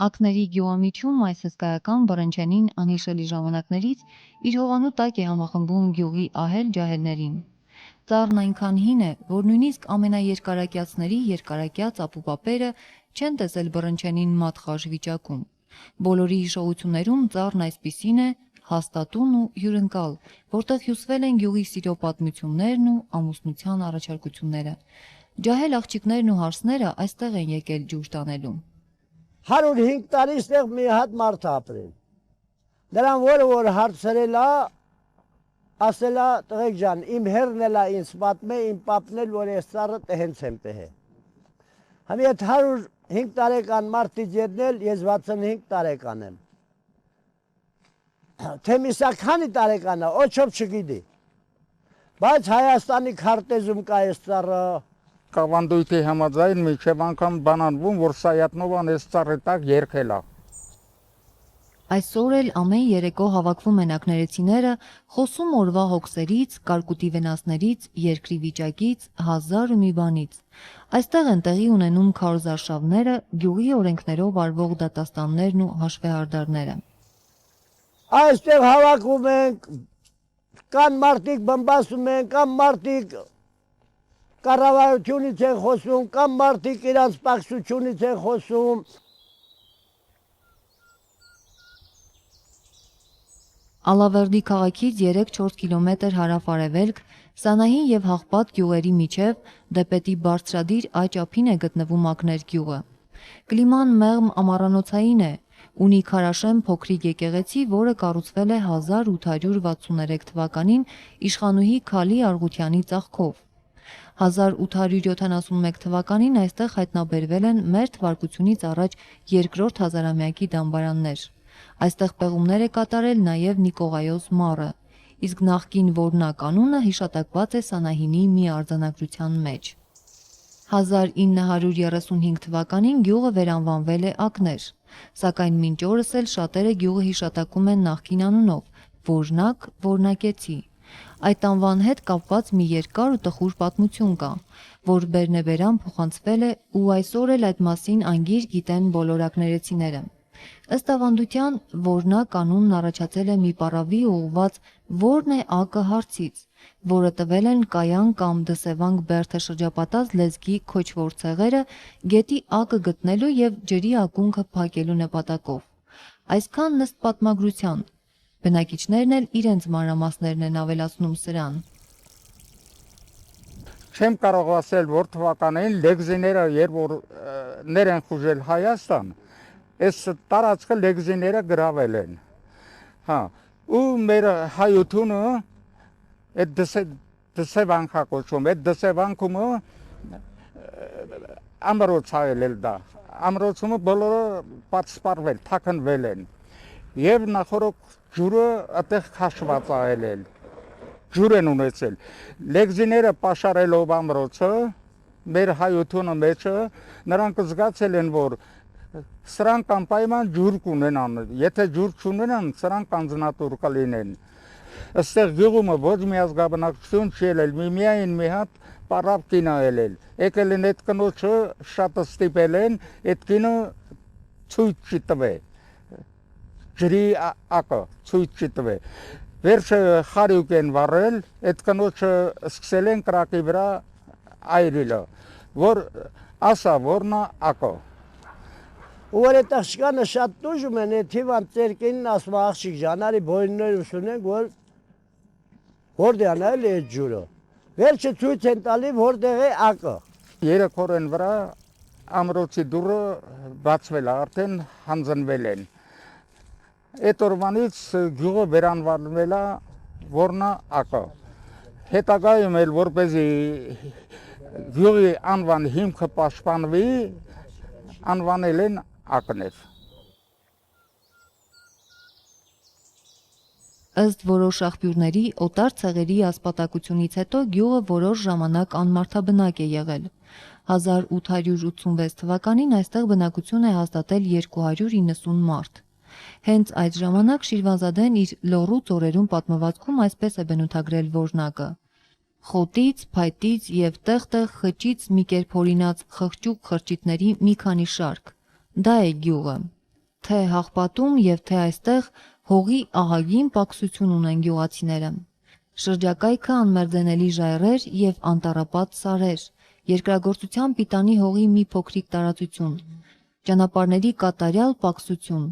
Ակների գյուղամիջում այս հսկայական բռնչենին անհիշելի ժամանակներից իր հովանու տակ է համախմբում գյուղի ահել-ջահելներին։ Ծառն այնքան հին է, որ նույնիսկ ամենաերկարակյացների երկարակյաց ապուպապերը չեն տեսել բռնչենին մատխաշ վիճակում։ Բոլորի հիշողություններում ծառն այսպիսին է, հաստատուն ու հյուրընկալ, որտեղ հյուսվել են գյուղի սիրո պատմություններն ու ամուսնության առաջարկությունները։ Ջահել աղջիկներն ու հարսները այստեղ են եկել ջուր տանելու։ 105 տարի ստեղ մի հատ մարդ ապրել։ Նրան որ հարցրել է, ասել է տղեկ ջան, իմ հերն էլ է ինձ պատմե, իմ պապն էլ որ այս ծառը հենց եմ տհե։ Համ այդ 105 տարեկան մարդից ետնել, ես 65 տարեկան եմ։ Թե միսա քանի տարեկան է, ոչով չգիտի։ Բայց Հայաստանի քարտեզում կա այս ծառը։ Կավանդույթի համաձայն միջև անգամ բանանվում, որ Սայատնովան այս ծառի տակ երգել է։ Այսօր էլ ամեն երեկո հավաքվում են ակներեցիները, խոսում օրվա հոգսերից, կարկուտի վնասներից, երկրի վիճակից, հազար ու մի բանից։ Այստեղ են տեղի ունենում քարոզարշավները, գյուղի օրենքներով արվող դատաստաններն ու հաշվեհարդարները։ Այստեղ հավաքվում ենք, կան մարդիկ բմբասում են, կան մարդիկ կառավարությունից են խոսում, կան մարդիկ իրանց պակսությունից են խոսում։ Ալավերդի քաղաքից 3-4 կիլոմետր հարավ-արևելք, Սանահին և Հաղպատ գյուղերի միջև դեպետի բարձրադիր աջ ափին է գտնվում Ակներ գյուղը։ Կլիման մեղմ ամառանոցային է, ունի քարաշեմ փոքրիկ եկեղեցի, որը կառուցվել է 1863 թվականին իշխանուհի Քալի Արգուտյանի ծաղկով։ 1871 թվականին այստեղ հայտնաբերվել են մեր թվարկությունից առաջ երկրորդ հազարամյակի դամբարաններ։ Այստեղ պեղումներ է կատարել նաև Նիկողայոս մառը, իսկ նախկին որնակ անունը հիշատակված է Սանահինի մի արձանագրության մեջ։ 1935 թվականին գյուղը վերանվանվել է Ակներ, սակայն մինչ օրս էլ շատերը գյուղը հիշատակում են նախկին անունով՝ Որնակ, Որնակեցի։ Այդ անվան հետ կապված մի երկար ու տխուր պատմություն կա, որ բերնեբերան փոխանցվել է ու այսօր էլ այդ մասին անգիր գիտեն բոլոր ակներեցիները։ Ըստ ավանդության, Որնակ անունն առաջացել է մի պառավի ուղղված «Որն է ակը» հարցից, որը տվել են Կայան կամ Դսևանք բերդը շրջապատած լեզգի քոչվոր ցեղերը գետի ակը գտնելու և ջրի ակունքը փակելու նպատակով։ Այսքանն ըստ պատմագրության։ Բնակիչներն էլ իրենց մանրամասներն են ավելացնում սրան։ Չեմ կարող ասել, որ թվականին լեգզիները երբ որ ներ են խուժել Հայաստան, այս տարածքը լեգզիները գրավել են։ Հա, ու մեր հայությունը այդ դսևանքա կոչվում, այդ դսևանքումը ամրոց հայել դա։ Ամրոցումը բոլորը պատսպարվել, թաքնվել են։ Եվ նախորդ ջուրը այդտեղ քաշված այել։ Ջուր են ունեցել։ Լեգզիները պաշարելով ամրոցը, մեր հայությունը մեջը, նրանք զգացել են, որ սրանք անպայման ջուր կունենան, եթե ջուր չունենան, սրանք անձնատուր կլինեն։ Այստեղ գյուղումը ոչ մի ազգաբնակչություն չի ելել, միայն մի հատ պառավ կին ելել։ Եկել են այդ կնոջը շատ ստիպել են, այդ կինը ցույց չի տվել։ Ջրի ակը ցույց չի տվել։ Վերջը խարյուկ են վառել, այդ կնոջը սկսել են կրակի վրա այրիլը, որ ասա որնա ակը։ Որ այդ աղջկանը շատ տուժում են, այդ հիվան ծերկենին ասում աղջիկ ջան, արի բոյններ ուսունենք, որտեղ է այդ ջուրը։ Վերջը ցույց են տալի, որտեղ է ակը։ 3 օրեն վրա ամրոցի դուռը բացվել է, արդեն հանձնվել են։ Այդ օրվանից գյուղը վերանվանվել է որնա ակը։ Հետագայում էլ որպեսզի գյուղի անվան հիմքը պաշտպանվի, անվանել են Ակներ։ Ըստ որոշ աղբյուրների, օտար ցեղերի ասպատակությունից հետո գյուղը որոշ ժամանակ անմարդաբնակ է եղել։ 1886 թվականին այստեղ բնակություն է հաստատել 290 մարդ։ Հենց այդ ժամանակ Շիրվանզադեն իր լոռու ծորերում պատմվածքում այսպես է բնութագրել Որնակը. խոտից, փայտից և տեղ-տեղ խճից մի կերպ հորինած խղճուկ խրճիթների մի քանի շարք։ Դա է գյուղը։ թե Հաղպատում եւ թե այստեղ հողի ահագին պակսություն ունեն գյուղացիները։ Շրջակայքը անմերձենելի ժայռեր եւ անտառապատ սարեր, երկրագործության պիտանի հողի մի փոքրիկ տարածություն, ճանապարհների կատարյալ պակսություն,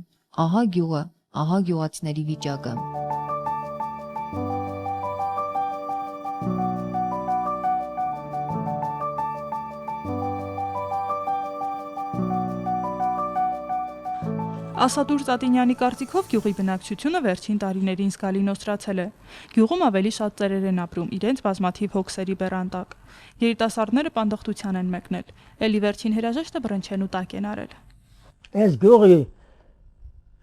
ահա գյուղը, ահա գյուղացիների վիճակը։ Ասադուր Ծատինյանի կարծիքով գյուղի բնակչությունը վերջին տարիներին զգալի նոսրացել է։ Գյուղում ավելի շատ ծերեր են ապրում իրենց բազմաթիվ հոգսերի բեռան տակ։ Երիտասարդները պանդխտության են մեկնել, էլի վերջին հրաժեշտը բռնչենու տակ են արել։ Այս գյուղի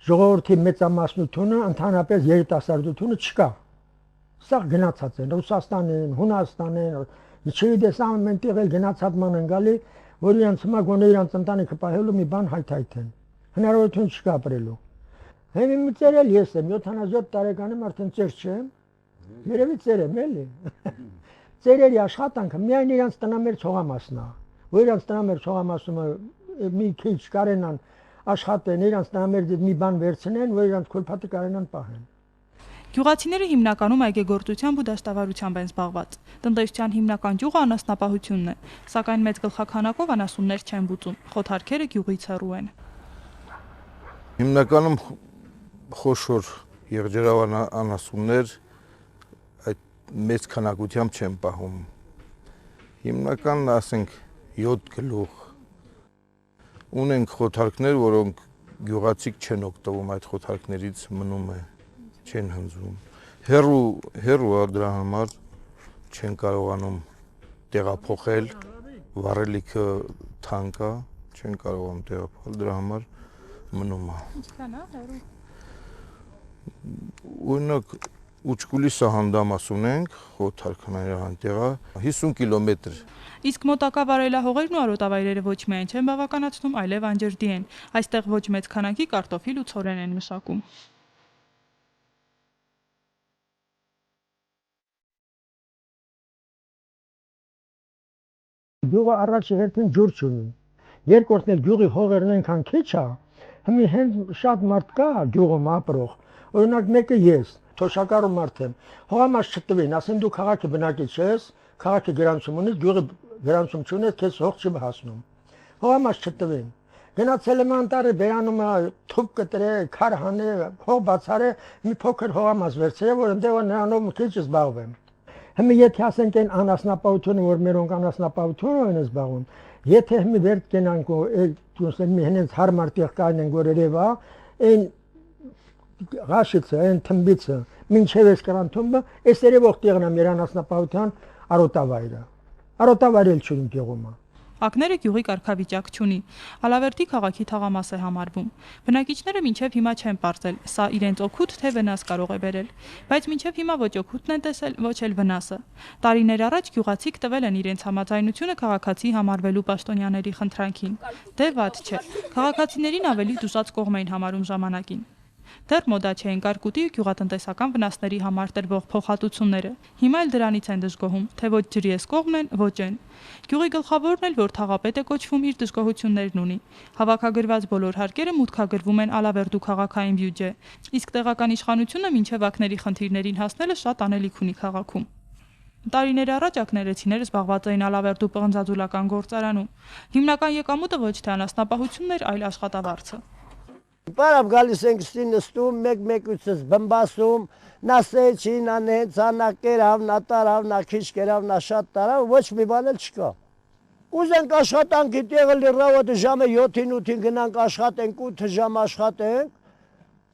ժողովրդի մեծամասնությունը ընդհանրապես երիտասարդությունը չկա։ Սա գնացած են Ռուսաստանին, Հունաստանին, չգիտես ամեն տեղ էլ գնացածման են գալի, որ իրենց հիմա գոնե իրենց ընտանիքը պահելու մի բան հայթայթեն։ Հնարավորություն չկա ապրելու։ Հիմա մի ծեր էլ ես եմ, 77 տարեկան եմ, արդեն ծեր չեմ։ Երևի ծեր եմ էլի։ Ծերերի աշխատանքը միայն իրենց տնամերձ հողամասն է, որ իրենց տնամերձ հողամասումը մի քիչ կարենան աշխատեն, իրենց տնամերձից մի բան վերցնեն, որ իրենց քոլփաթը կարենան պահեն։ Գյուղացիները հիմնականում այգեգործությամբ ու դաշտավարությամբ են զբաղված։ Տնտեսության հիմնական ճյուղը անասնապահությունն է, սակայն մեծ գլխաքանակով անասուններ չեն բուծում, խոթարքերը գյուղից հեռու են։ Հիմնականում խոշոր եղջերավոր անասուններ այդ մեծ քանակությամբ չեն պահում։ Հիմնական ասենք 7 գլուխ ունենք խոթարքներ, որոնք գյուղացիք չեն օգտվում այդ խոթարքներից մնում է, չեն հնձում։ Հեռու դրա համար չեն կարողանում տեղափոխել, վառելիքը թանկ է, չեն կարողանում տեղափոխել, դրա համար մնում է։ Ինչքան է հեռու։ Օրինակ Ուչկուլի սահանդամաս ունենք, խոթարքները այնտեղը 50 կիլոմետր։ Իսկ մոտակա վարելահողերն ու արոտավայրերը ոչ միայն չեն բավականացնում, այլև անջրդի են։ Այստեղ ոչ մեծ քանակի կարտոֆիլ ու ցորեն են մշակում։ Գյուղը առաջի հերթին ջուր չունի։ Երկրորդն էլ գյուղի հողերն այնքան քիչ է, հիմա հենց շատ մարդ կա գյուղում ապրող։ Օրինակ մեկը ես, թոշակառու մարդ եմ։ Հողամաս չտվին, ասեն դու քաղաքի բնակիչ ես, քաղաքի գրանցում ունես, գյուղի գրանցում չունես, քեզ հող չի հասնում։ Հողամաս չտվին։ Գնացել եմ անտառի բերանում թուփ կտրե, քար հանե, հող բացարե, մի փոքր հողամաս վերցրե, որ այնտեղ նրանով մի քիչ զբաղվեմ։ Հիմա եթե ասենք այն անասնապահությունը, որ մերոնք անասնապահություն են զբաղվում, եթե հիմա վեր կենանք ու մի հենց հարմար տեղ կանենք, որ երևա, այն ղաշիցը, այն թմբիցը, մինչև այս կրան թումբը, այս երևող տեղն է մեր անասնապահության արոտավայրը։ Արոտավայրը չունի գյուղում։ Ակները գյուղի կարգավիճակ չունի։ Ալավերդի քաղաքի թաղամաս է համարվում։ Բնակիչները մինչև հիմա չեն պարզել, սա իրենց օգուտ թե վնաս կարող է բերել, բայց մինչև հիմա ոչ օգուտն են տեսել, ոչ էլ վնասը։ Տարիներ առաջ գյուղացիք տվել են իրենց համաձայնությունը քաղաքացի համարվելու պաշտոնյաների խնդրանքին։ Դե վատ չէ։ Քաղաքացիներին ավելի դուսած կողմ էին համարում ժամանակին։ Դեռ մոդա չէին կարկուտի ու գյուղատնտեսական վնասների համար տրվող փոխհատուցումները։ Հիմա էլ դրանից են դժգոհում, թե ոչ ջրի այս կողմն են, ոչ են։ Գյուղի գլխավորն էլ, որ թաղապետ է կոչվում, իր դժգոհություններն ունի։ Հավաքագրված բոլոր հարկերը մուտքագրվում են Ալավերդու քաղաքային բյուջե, իսկ տեղական իշխանությունը մինչև ակների խնդիրներին հասնելը շատ անելիք ունի քաղաքում։ Տարիներ առաջ ակներեցիները զբաղված էին Ալավերդու պղնձաձուլական գործարանում։ Հիմնական եկամուտը ոչ թե անասնապահությունն էր, այլ աշխատավարձը։ Բարավ գալիս ենք ստի նստում, մեկ-մեկուցս բմբասում, նա սեչին, նա նեցա, նա կերավ, նա տարավ, նա քիչ կերավ, նա շատ տարավ, ոչ մի բան էլ չկա։ Ուզենք աշխատանքի տեղը լիռավոտը ժամը 7-ին 8-ին գնանք աշխատենք, 8 ժամ աշխատենք,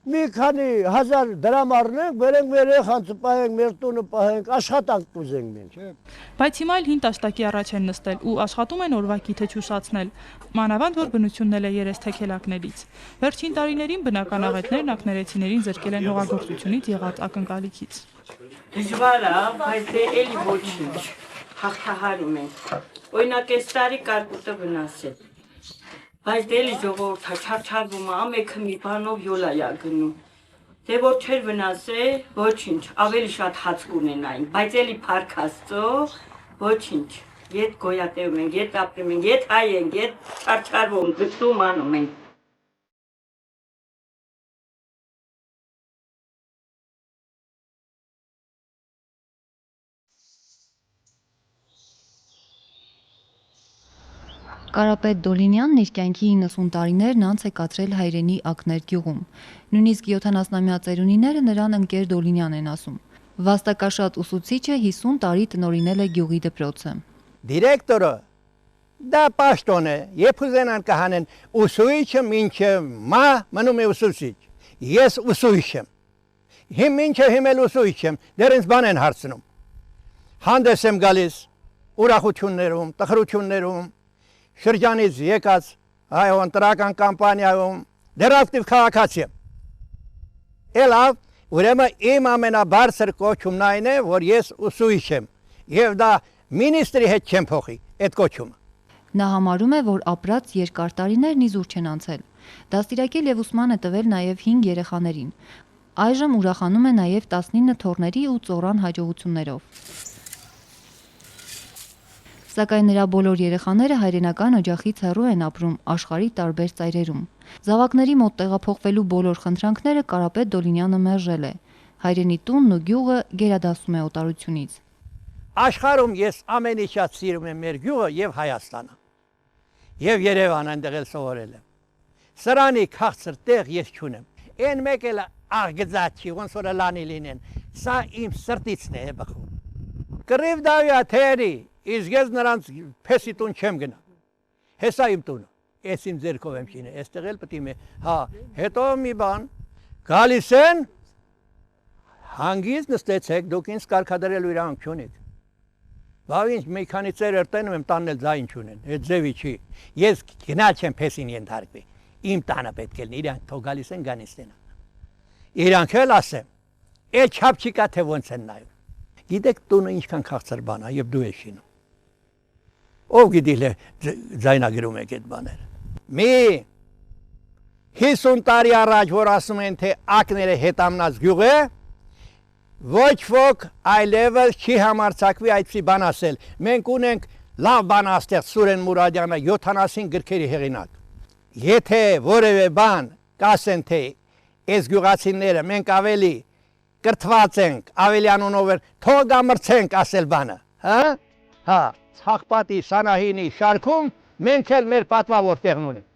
մի քանի հազար դրամ առնենք, բերենք մեր երեխան պահենք, մեր տունը պահենք, աշխատանք կուզենք մենք։ Բայց հիմա էլ հին տաշտակի առաջ են նստել ու աշխատում են օրվա գիթե չուսացնել, մանավանդ որ բնությունն էլ է երես թեքելակներից։ Վերջին տարիներին բնական աղետներն ակներեցիներին զրկել են հողագործությունից եղած ակնկալիքից։ Դժվար է, բայց էլի ոչինչ, հաղթահարում ենք։ Օրինակ այս տարի կարկուտը վնասել։ Բայց դելի ժողովուրդը չարչարվում է, ամեքը մի բանով յոլայա գնում։ Դե որ չեր վնասե, ոչինչ, ավելի շատ հաց կունենային, բայց էլի փառք Աստծո, ոչինչ։ Ետ գոյատևում ենք, ետ ապրում ենք, ետ հայ ենք, ետ չարչարվում, գտում անում ենք։ Կարապետ Դոլինյանն իր կյանքի 90 տարիներն անց է կացրել հայրենի Ակներ գյուղում։ Նույնիսկ 70-ամյա ծերունիները նրան ընկեր Դոլինյան են ասում։ Վաստակաշատ ուսուցիչը 50 տարի տնօրինել է գյուղի դպրոցը։ Դիրեկտորը դա պաշտոն է, երբ ուզենան կհանեն ուսուցիչը մինչև մա մնում է ուսուցիչ։ Ես ուսուցիչ եմ։ Մինչև հիմա ուսուցիչ եմ, դեռ ինձ բան են հարցնում։ Հանդես եմ գալիս ուրախություններում, տխրություններում, շրջանից եկած այո ընտրական կամպանիայում դեռ ակտիվ քաղաքացի եմ։ Էլավ, ուրեմն իմ ամենաբարձր կոչումն այն է, որ ես ուսուցիչ եմ, եւ դա մինիստրի հետ չեմ փոխի այդ կոչումը։ Նա համարում է, որ ապրած երկար տարիներն իզուր չեն անցել։ Դաստիարակել եւ ուսման է տվել նաեւ 5 երեխաներին։ Այժմ ուրախանում է նաեւ 19 թոռների ու ծորան հաջողություններով։ Սակայն նրա բոլոր երեխաները հայրենական օջախից հեռու են ապրում աշխարհի տարբեր ծայրերում։ Զավակների մոտ տեղափոխվելու բոլոր խնդրանքները Կարապետ Դոլինյանը մերժել է։ Հայրենի տունն ու գյուղը գերադասում է օտարությունից։ Աշխարհում ես ամենից շատ սիրում եմ մեր գյուղը եւ Հայաստանը։ Եվ Երևանը այնտեղ էլ սովորել եմ։ Սրանի քաղցր տեղ ես չունեմ։ Այն մեկ էլ աղգծած չի, ոնց որ լանի լինեն։ Սա իմ սրտիցն է բխում։ Կռիվ դավիա թերի, իսկ ես նրանց փեսի տուն չեմ գնա։ Հեսա իմ տունը։ Ես իմ ձեռքով եմ շինել, այստեղ էլ պետք է հա, հետո մի բան գալիս են հանգիստ նստեցեք, դուք ինձ կարգադրելու իրանք չունեք։ Բավ ինչ մի քանի ծերեր տենում եմ տանել ձայն չունեն, այդ ձևի չի։ Ես գնալ չեմ փեսին ենթարկվի։ Իմ տանը պետք է լինի, իրանք թող գալիս են գանիստեն։ Իրանք էլ ասեմ, այդ չափ չկա թե ոնց են նայում։ Գիտեք տունը ինչքան քաղցր բան է, եւ դու ես շինում։ Ով գիտի լե ձայնագրում եք այդ բաները։ Մի 50 տարի առաջ որ ասում են թե ակները հետամնաց գյուղ է, ոչ ոք այլևս չի համարձակվի այդպիսի բան ասել։ Մենք ունենք լավ բանաստեղծ Սուրեն Մուրադյանը 70 գրքերի հեղինակ։ Եթե որևէ բան կասեն թե այս գյուղացիները մենք ավելի կրթված ենք, ավելի անունով թող ամրցենք ասել բանը, հա? Հա, Ցաղպատի Սանահինի շարքում մենք էլ մեր պատվավոր տեղն ունենք։